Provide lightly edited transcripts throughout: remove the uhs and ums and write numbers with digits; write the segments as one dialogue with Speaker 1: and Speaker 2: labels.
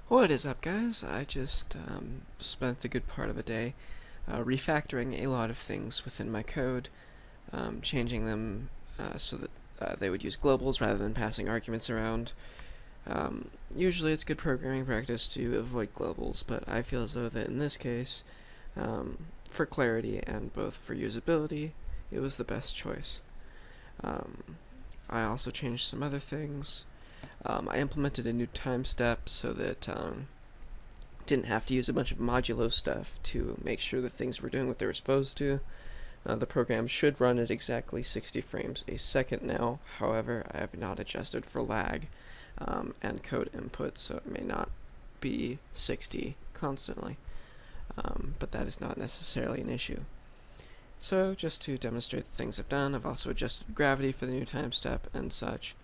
Speaker 1: What is up, guys? I just spent a good part of a day refactoring a lot of things within my code, changing them so that they would use globals rather than passing arguments around. Usually it's good programming practice to avoid globals, but I feel as though that in this case, for clarity and both for usability, it was the best choice. I also changed some other things. I implemented a new time step so that didn't have to use a bunch of modulo stuff to make sure that things were doing what they were supposed to. The program should run at exactly 60 frames a second now. However, I have not adjusted for lag and code input, so it may not be 60 constantly. But that is not necessarily an issue. So, just to demonstrate the things I've done, I've also adjusted gravity for the new time step and such.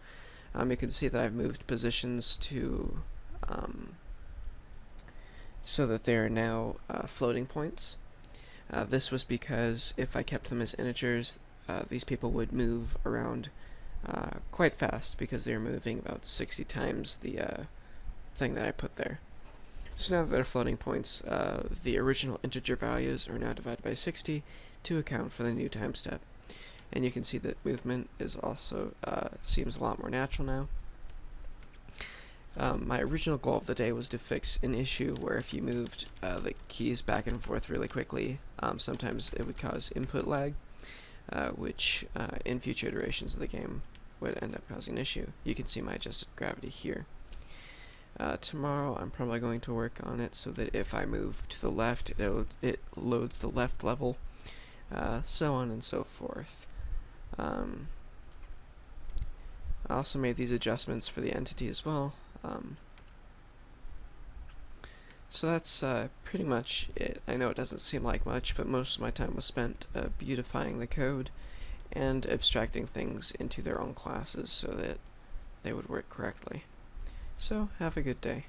Speaker 1: You can see that I've moved positions to so that they are now floating points. This was because if I kept them as integers, these people would move around quite fast because they're moving about 60 times the thing that I put there. So now that they're floating points, the original integer values are now divided by 60 to account for the new time step. And you can see that movement is also seems a lot more natural now. My original goal of the day was to fix an issue where if you moved the keys back and forth really quickly, sometimes it would cause input lag, which in future iterations of the game would end up causing an issue. You can see my adjusted gravity here. Tomorrow I'm probably going to work on it so that if I move to the left, it loads the left level, so on and so forth. I also made these adjustments for the entity as well. So that's pretty much it. I know it doesn't seem like much, but most of my time was spent beautifying the code and abstracting things into their own classes so that they would work correctly. So, have a good day.